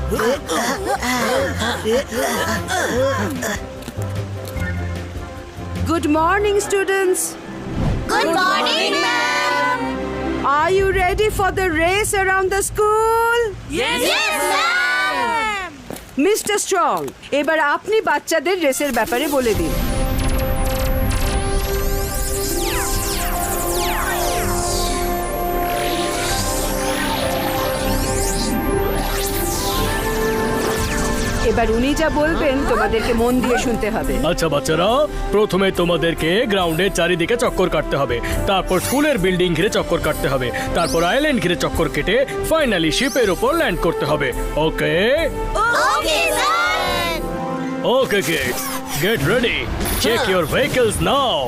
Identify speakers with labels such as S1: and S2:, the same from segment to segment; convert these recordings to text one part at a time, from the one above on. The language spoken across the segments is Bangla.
S1: Good morning, students.
S2: Good morning, ma'am.
S1: Are you ready for the race around the school?
S2: Yes, ma'am.
S1: Mr. Strong, এবার আপনি বাচ্চাদের রেসের ব্যাপারে বলে দিন। এবার উনি যা বলবেন তোমাদেরকে মন দিয়ে শুনতে হবে।
S3: আচ্ছা বাচ্চারা, প্রথমে তোমাদেরকে গ্রাউন্ডের চারিদিকে চক্কর কাটতে হবে, তারপর স্কুলের বিল্ডিং ঘিরে চক্কর কাটতে হবে, তারপর আইল্যান্ড ঘিরে চক্কর কেটে ফাইনালি শিপের উপর ল্যান্ড করতে হবে। Okay
S2: Okay, sir.
S3: Okay kids, get ready, check your vehicles now.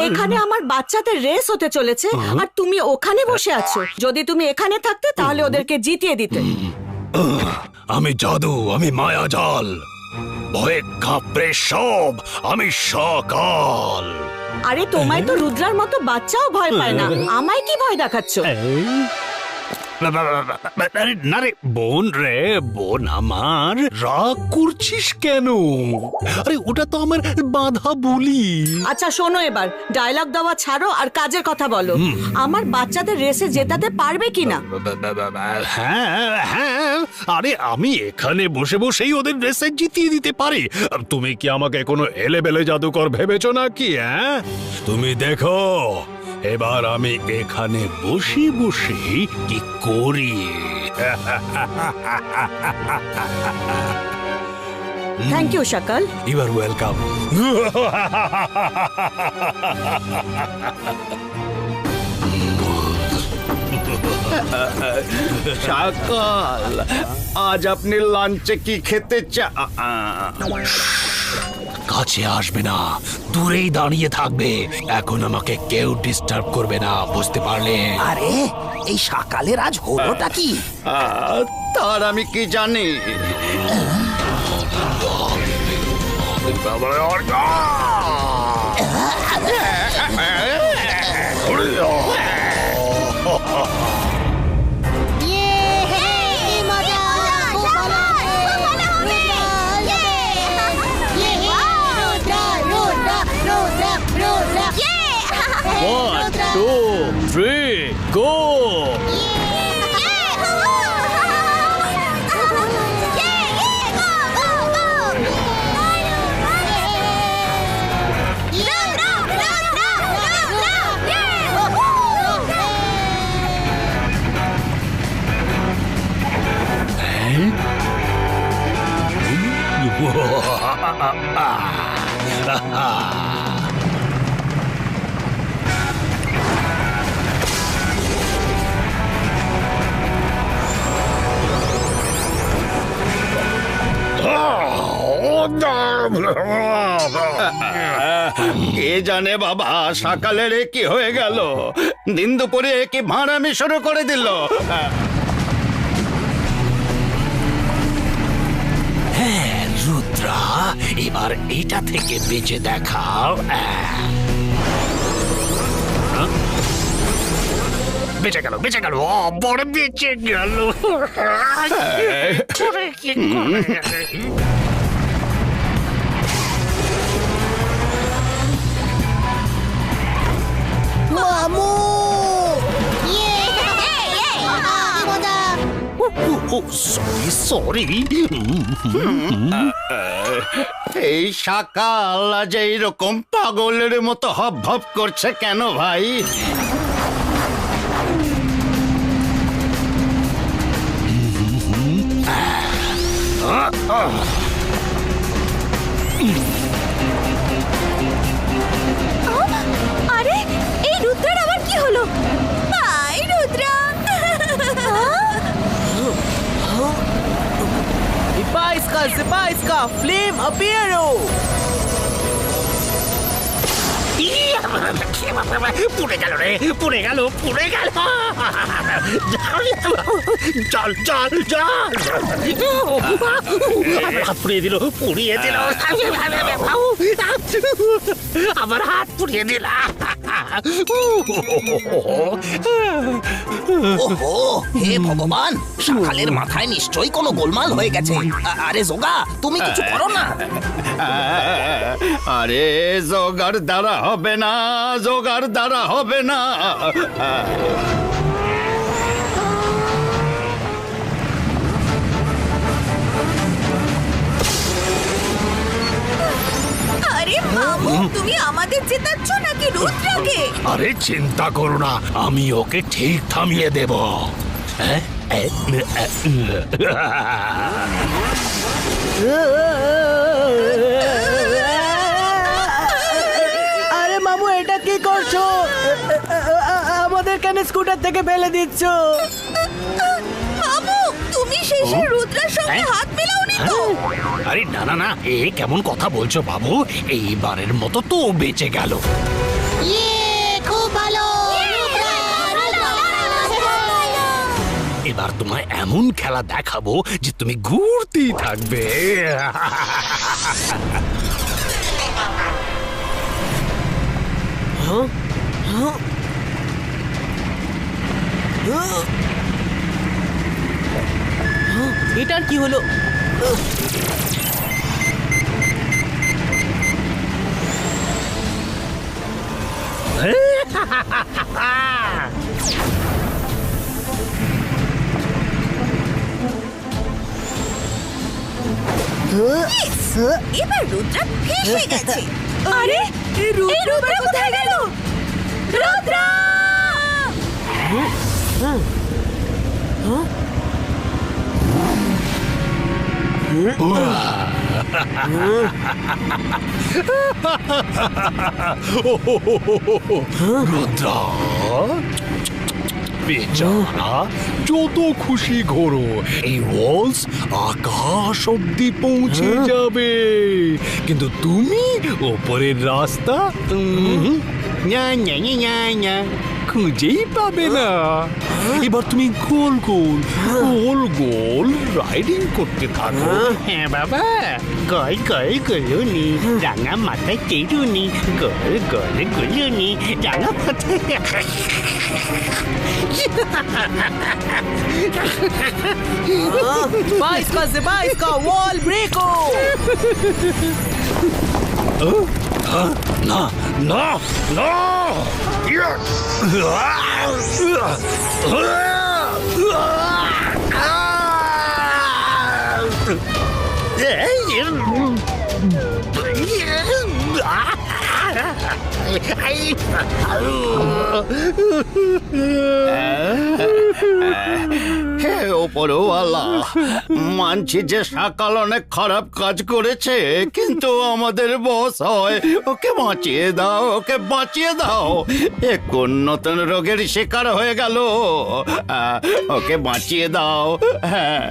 S4: এখানে আমার বাচ্চাদের রেস হতে চলেছে আর তুমি ওখানে বসে আছো। যদি তুমি এখানে থাকতে তাহলে ওদেরকে জিতিয়ে দিতে।
S5: আমি জাদু, আমি মায়াজাল, ভয়ে কাঁপড়ে সব, আমি সকাল।
S4: আরে তোমায় তো রুদ্রার মতো বাচ্চাও ভয় পায় না, আমায় কি ভয় দেখাচ্ছ?
S5: না রে বোন, রে বোন আমার, রাগ করছিস কেন? আরে ওটা তো আমার বাধা বলি।
S4: আচ্ছা শোনো, এবার ডায়লগ দেওয়া ছাড়ো আর কাজের কথা বলো। আমার বাচ্চাদের রেসে জেতাতে পারবে কিনা?
S5: হ্যাঁ হ্যাঁ, আরে আমি এখানে বসে বসেই ওদের রেসে জিতিয়ে দিতে পারি। তুমি কি আমাকে কোনো এলেবেলে জাদুকর ভেবেছো নাকি? হ্যাঁ, তুমি দেখো এবার আমি এখানে বসে বসে কি করি।
S4: থ্যাংক ইউ সকাল।
S5: You are welcome.
S6: সকাল, আজ আপনি লাঞ্চে কি খেতে
S5: কাছে আসবে না, দূরেই দাঁড়িয়ে থাকবে। এখন আমাকে কেউ ডিস্টার্ব করবে না, বুঝতে পারলে?
S7: আরে এই সকালের আজ হলোটা কি?
S6: তার আমি কি জানি?
S3: One, two, three, go!
S6: কে জানে বাবা, সকালের কি হয়ে গেল? দিন দুপুরে কি ভাঁড়ামি শুরু করে দিল?
S5: হ্যাঁ রুদ্রা, এবার এটা থেকে বেঁচে দেখাও। বেঁচে গেল, বেঁচে গেল, বড় বেঁচে গেল।
S2: মামু!
S5: Sorry sorry.
S6: এই সকাল আজ এইরকম পাগলের মতো হপ হপ করছে কেন ভাই?
S2: আরে এই রুদ্রার আবার কি হলো? Hi Rudra!
S7: Zipaiska, Flame Apero! পুড়ে গেল রে, পুড়ে গেল, পুড়ে গেল। জল জল জল, আমার হাত পুড়িয়ে দিল, পুড়িয়ে দিল, আমার হাত পুড়িয়ে দিল।
S8: ওহো, হে ভগবান, শাকালের মাথায় নিশ্চয়ই কোনো গোলমাল হয়ে গেছে। আরে যোগা, তুমি কিছু করো না।
S6: আরে জোগাড় দ্বারা হবে না, জোগাড় দ্বারা হবে না।
S2: আরে মামু, তুমি আমাদের জেতাচ্ছ নাকি রুদ্রকে?
S5: আরে চিন্তা করো না, আমি ওকে ঠিক থামিয়ে দেব।
S9: আরে মামু, এটা কি করছো? আমাদের কেন স্কুটার থেকে ফেলে দিচ্ছ?
S2: মামু, তুমি শেষে রুদ্রের সঙ্গে হাত মেলাওনি তো?
S5: আরে না না না, এ কেমন কথা বলছো বাবু? এইবারের মতো তো ও বেঁচে গেল।
S8: খুব ভালো।
S5: এবার তোমায় এমন খেলা দেখাবো যে তুমি ঘুরতেই থাকবে।
S9: এটার কি হলো?
S2: এবার রুদ্র ফেঁসে গেছে। আরে রুদ্র কোথায় গেল? রুদ্র!
S5: রুদ্রা, বেচারা, যত খুশি ঘোরো, এই ওয়ালস আকাশ অব্দি পৌঁছে যাবে, কিন্তু তুমি ওপরের রাস্তা খুঁজেই পাবে না। এবার তুমি গোল গোল গোল গোল রাইডিং করতে থাকো।
S7: হ্যাঁ বাবা, গল গল গলুনি, রাঙা মাথায় তেরুনি, গল গল গলুনি, রাঙা মাথায়।
S9: Va इसका वॉल ब्रेको।
S5: না না না,
S6: হে ওপরওয়ালা, মানছি যে সকাল অনেক খারাপ কাজ করেছে, কিন্তু আমাদের বস হয়, ওকে বাঁচিয়ে দাও, ওকে বাঁচিয়ে দাও। এ কোন নতুন রোগের শিকার হয়ে গেল, ওকে বাঁচিয়ে দাও। হ্যাঁ,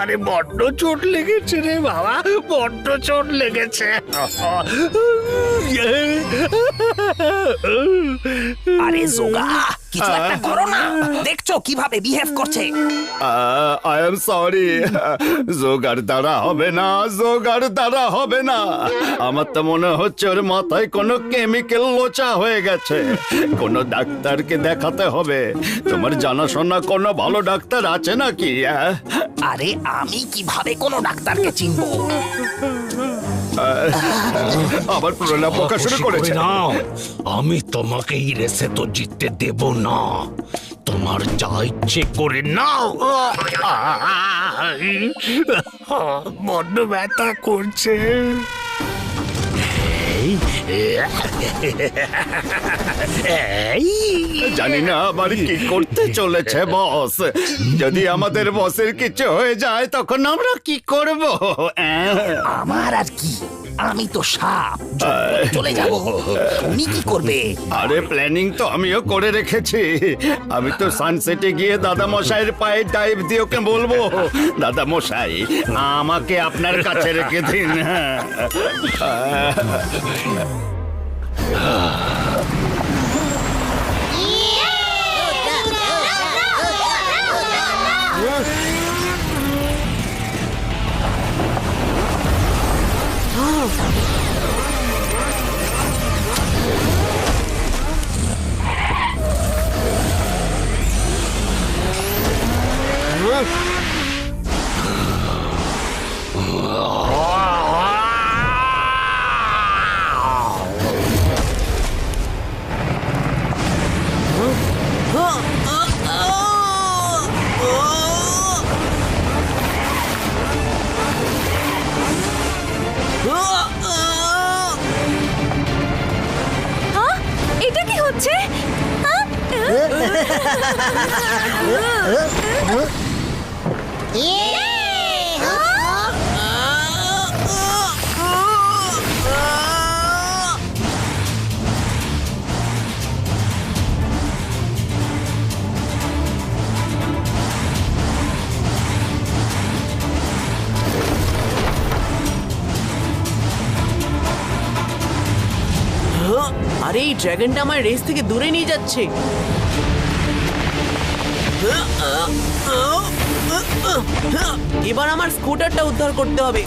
S5: আরে বড্ড চোট লেগেছে রে বাবা, বড্ড চোট লেগেছে।
S8: আরে যোগা, কিছু একটা করো না। দেখছো কিভাবে বিহেভ করছে?
S6: আই এম সরি, জোগাড় দ্বারা হবে না, জোগাড় দ্বারা হবে না। আমার তো মনে হচ্ছে ওর মাথায় কোনো কেমিক্যাল লোচা হয়ে গেছে, কোনো ডাক্তারকে দেখাতে হবে। তোমার জানাশোনা কোনো ভালো ডাক্তার আছে নাকি?
S8: আরে আমি কিভাবে কোনো ডাক্তারকে চিনবো?
S6: আবার প্রলাপ বকা শুরু করেছে।
S5: নাও, আমি তোমাকে এই রেসে তো জিততে দেব না, তোমার যা ইচ্ছে করে নাও। বড্ড ব্যথা করছে।
S6: জানি না আবার কি করতে চলেছে বস। যদি আমাদের বসের কিছু হয়ে যায় তখন আমরা কি করব?
S8: আমার আর কি, আমি তো সাপ চলে যাব। তুমি কি করবে?
S6: আরে প্ল্যানিং তো আমিও করে রেখেছি। আমি তো সানসেটে গিয়ে দাদা মশাইয়ের পায়ে ডাইভ দিয়ে ওকে বলবো, দাদা মশাই আমাকে আপনার কাছে রেখে দিন।
S2: এটা কি হচ্ছে?
S9: আরে এই ড্রাগনটা আমার রেস থেকে দূরে নিয়ে যাচ্ছে। এবার আমার স্কুটারটা উদ্ধার করতে হবে।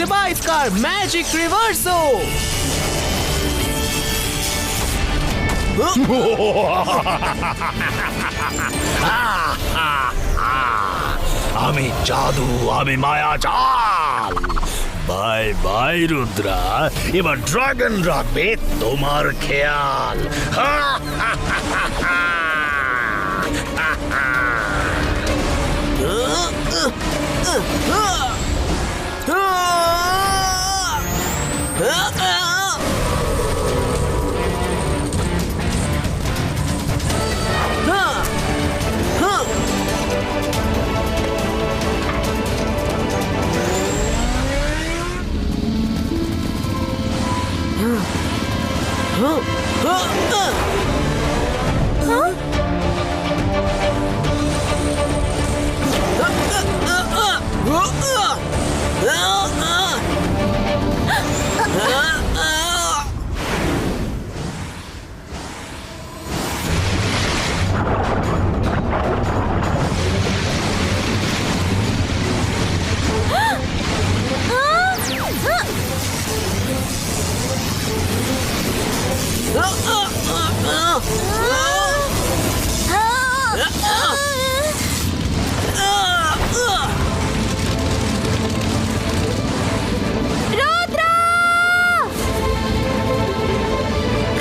S9: রিভাইস কার ম্যাজিক রিভার্সো।
S5: আমি জাদু, আমি মায়া জাল। বাই বাই রুদ্রা, এবার ড্রাগন রাখবে তোমার খেয়াল।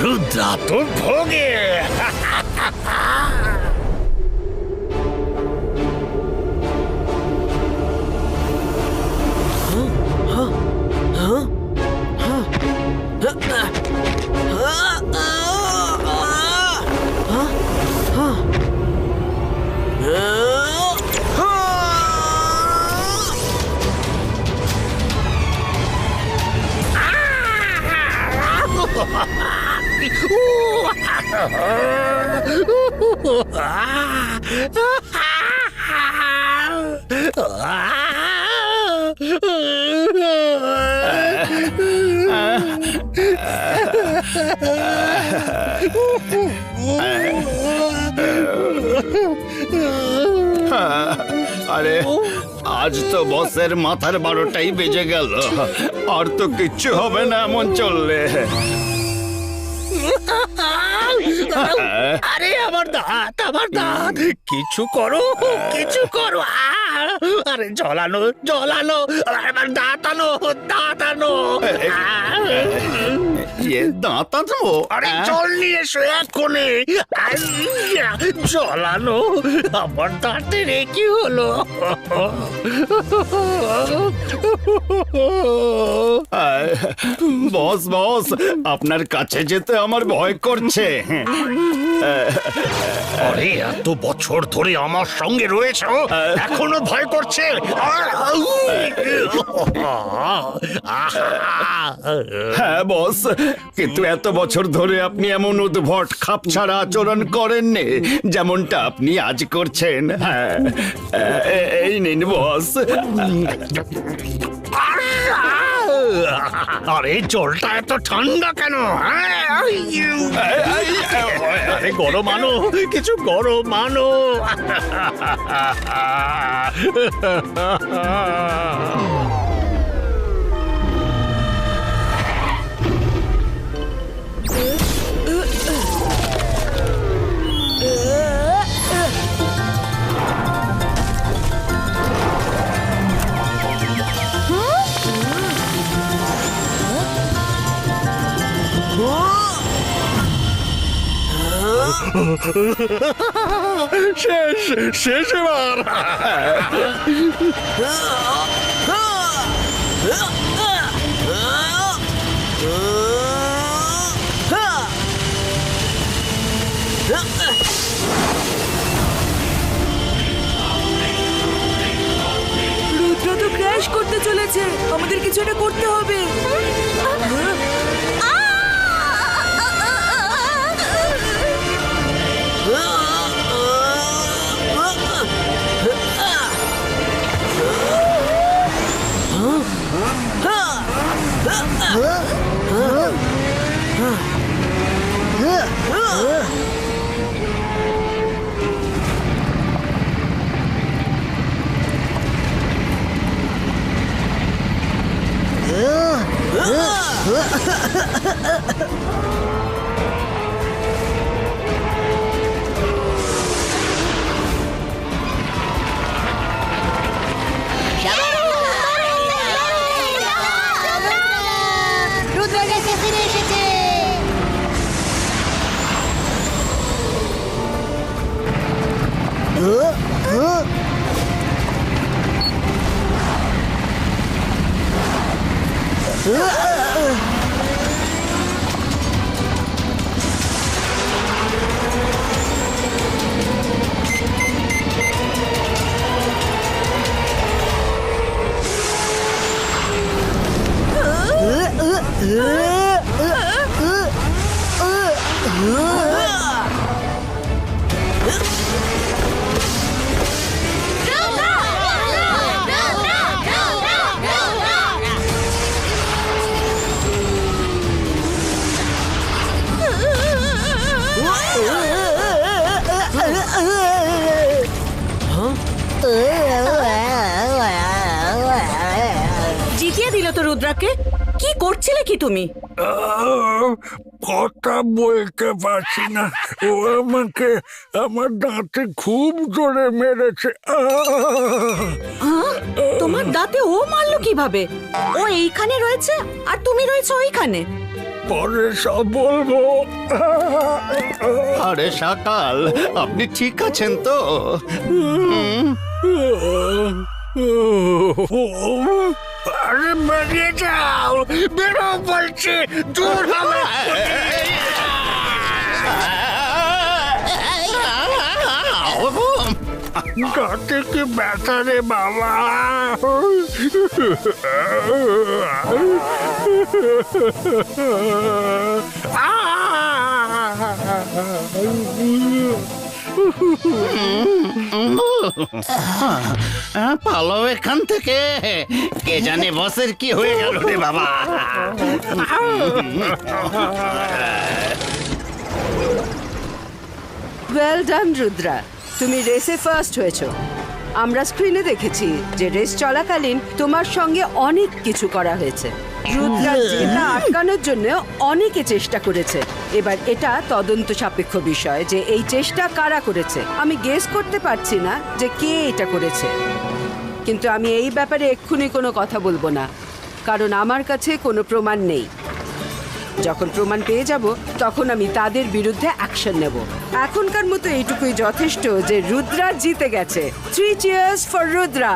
S5: রুদ্রা তোর ভোগে।
S6: আরে আজ তো বসের মাথার 12টাই বেজে গেল, আর তো কিচ্ছু হবে না এমন চললে।
S7: আরে আমার দাঁত, কিছু করো, কিছু করো। আরে জ্বলানো জ্বলানো, আবার দাঁতানো দাঁতানো।
S6: দাঁত আনো?
S7: আরে জল নিয়ে এসো এক্ষুনি। আইয়া, জ্বলানো, আমার দাঁতের এ কি হলো?
S6: বস বস, আপনার কাছে যেতে আমার ভয় করছে।
S7: আরে এত বছর ধরে আমার সঙ্গে রয়েছো, এখনো ভয় করছে?
S6: হ্যাঁ বস, কিন্তু এত বছর ধরে আপনি এমন উদ্ভট খাপছাড়া আচরণ করেননি যেমনটা আপনি আজ করছেন। হ্যাঁ, এই নিন বস।
S7: আরে জলটা এত ঠান্ডা কেন? আরে গরম আনো, কিছু গরম আনো। শেষ শেষ এবার।
S2: রুদ্র তো ক্র্যাশ করতে চলেছে, আমাদের কিছু একটা করতে হবে।
S4: জিতিয়ে দিল তো রুদ্রাকে। কি করছিলে কি তুমি?
S7: কথা বলতে পারছি না, ও আমাকে আমার দাঁতে খুব জোরে মেরেছে।
S4: তোমার দাঁতে ও মারলো কিভাবে? ও এইখানে রয়েছে আর তুমি রয়েছে ওইখানে।
S7: পরে সব বলবো।
S6: আরে সকাল, আপনি ঠিক আছেন তো?
S7: আরে বেরিয়ে যাও, বেরো বলছি, দূর হবে। দাঁতে কি ব্যথা রে বাবা।
S6: পালো এখান থেকে, কে জানে বসের কি হয়ে গেল রে বাবা।
S1: ওয়েল ডান রুদ্রা, তুমি রেসে ফার্স্ট হয়েছো। আমরা স্ক্রিনে দেখেছি যে রেস চলাকালীন তোমার সঙ্গে অনেক কিছু করা হয়েছে। রুদ্রা জেতা আটকানোর জন্য অনেকে চেষ্টা করেছে। এবার এটা তদন্ত সাপেক্ষ বিষয় যে এই চেষ্টা কারা করেছে। আমি গেস করতে পারছি না যে কে এটা করেছে। কিন্তু আমি এই ব্যাপারে এক্ষুনি কোনো কথা বলবো না, কারণ আমার কাছে কোনো প্রমাণ নেই। যখন প্রমাণ পেয়ে যাব তখন আমি তাদের বিরুদ্ধে অ্যাকশন নেব। এখনকার মতো এইটুকুই যথেষ্ট যে রুদ্রা জিতে গেছে। 3 চিয়ার্স ফর রুদ্রা।